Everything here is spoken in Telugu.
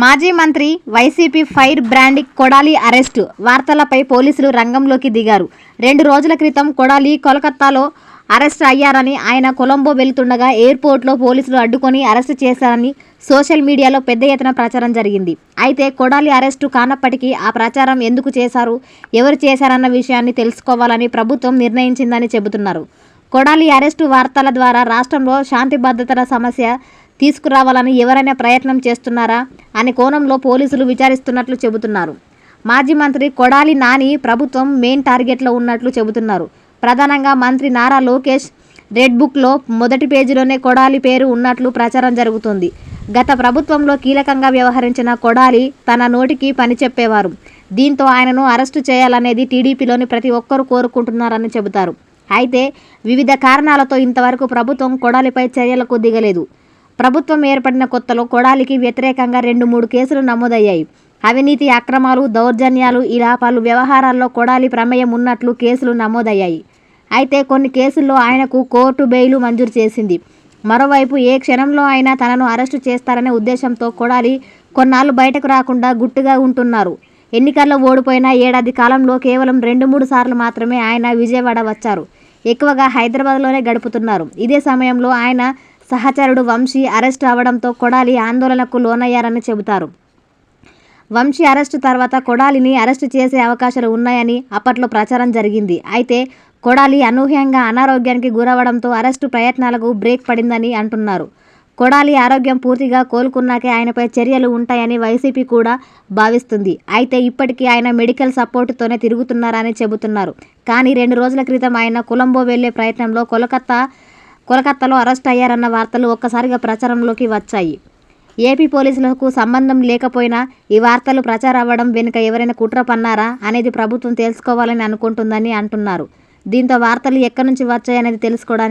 మాజీ మంత్రి YCP fire brand Kodali arrest వార్తలపై పోలీసులు రంగంలోకి దిగారు. 2 రోజుల క్రితం కొడాలి కోల్కతాలో అరెస్ట్ అయ్యారని, ఆయన కొలంబో వెళ్తుండగా ఎయిర్పోర్ట్లో పోలీసులు అడ్డుకొని అరెస్టు చేశారని సోషల్ మీడియాలో పెద్ద ఎత్తున ప్రచారం జరిగింది. అయితే కొడాలి అరెస్టు కానప్పటికీ ఆ ప్రచారం ఎందుకు చేశారు, ఎవరు చేశారన్న విషయాన్ని తెలుసుకోవాలని ప్రభుత్వం నిర్ణయించిందని చెబుతున్నారు. కొడాలి అరెస్టు వార్తల ద్వారా రాష్ట్రంలో శాంతి భద్రతల సమస్య తీసుకురావాలని ఎవరైనా ప్రయత్నం చేస్తున్నారా అనే కోణంలో పోలీసులు విచారిస్తున్నట్లు చెబుతున్నారు. మాజీ మంత్రి కొడాలి నాని ప్రభుత్వం మెయిన్ టార్గెట్లో ఉన్నట్లు చెబుతున్నారు. ప్రధానంగా మంత్రి నారా లోకేష్ రెడ్ బుక్లో మొదటి పేజీలోనే కొడాలి పేరు ఉన్నట్లు ప్రచారం జరుగుతోంది. గత ప్రభుత్వంలో కీలకంగా వ్యవహరించిన కొడాలి తన నోటికి పని చెప్పేవారు. దీంతో ఆయనను అరెస్టు చేయాలనేది టీడీపీలోని ప్రతి ఒక్కరూ కోరుకుంటున్నారని చెబుతారు. అయితే వివిధ కారణాలతో ఇంతవరకు ప్రభుత్వం కొడాలిపై చర్యలకు దిగలేదు. ప్రభుత్వం ఏర్పడిన కొత్తలో కొడాలికి వ్యతిరేకంగా 2-3 కేసులు నమోదయ్యాయి. అవినీతి, అక్రమాలు, దౌర్జన్యాలు ఇలా పలు వ్యవహారాల్లో కొడాలి ప్రమేయం ఉన్నట్లు కేసులు నమోదయ్యాయి. అయితే కొన్ని కేసుల్లో ఆయనకు కోర్టు బెయిల్ మంజూరు చేసింది. మరోవైపు ఏ క్షణంలో అయినా తనను అరెస్టు చేస్తారనే ఉద్దేశంతో కొడాలి కొన్నాళ్లు బయటకు రాకుండా గుట్టుగా ఉంటున్నారు. ఎన్నికల్లో ఓడిపోయిన ఏడాది కాలంలో కేవలం 2-3 సార్లు మాత్రమే ఆయన విజయవాడ వచ్చారు. ఎక్కువగా హైదరాబాద్లోనే గడుపుతున్నారు. ఇదే సమయంలో ఆయన సహచరుడు వంశీ అరెస్టు అవడంతో కొడాలి ఆందోళనకు లోనయ్యారని చెబుతారు. వంశీ అరెస్టు తర్వాత కొడాలిని అరెస్టు చేసే అవకాశాలు ఉన్నాయని అప్పట్లో ప్రచారం జరిగింది. అయితే కొడాలి అనూహ్యంగా అనారోగ్యానికి గురవడంతో అరెస్టు ప్రయత్నాలకు బ్రేక్ పడిందని అంటున్నారు. కొడాలి ఆరోగ్యం పూర్తిగా కోలుకున్నాకే ఆయనపై చర్యలు ఉంటాయని వైసీపీ కూడా భావిస్తుంది. అయితే ఇప్పటికీ ఆయన మెడికల్ సపోర్టుతోనే తిరుగుతున్నారని చెబుతున్నారు. కానీ 2 రోజుల క్రితం ఆయన కొలంబో వెళ్లే ప్రయత్నంలో కోల్కతాలో అరెస్ట్ అయ్యారన్న వార్తలు ఒక్కసారిగా ప్రచారంలోకి వచ్చాయి. ఏపీ పోలీసులకు సంబంధం లేకపోయినా ఈ వార్తలు ప్రచారం అవ్వడం వెనుక ఎవరైనా కుట్ర పన్నారా అనేది ప్రభుత్వం తెలుసుకోవాలని అనుకుంటుందని అంటున్నారు. దీంతో వార్తలు ఎక్కడి నుంచి వచ్చాయనేది తెలుసుకోవడానికి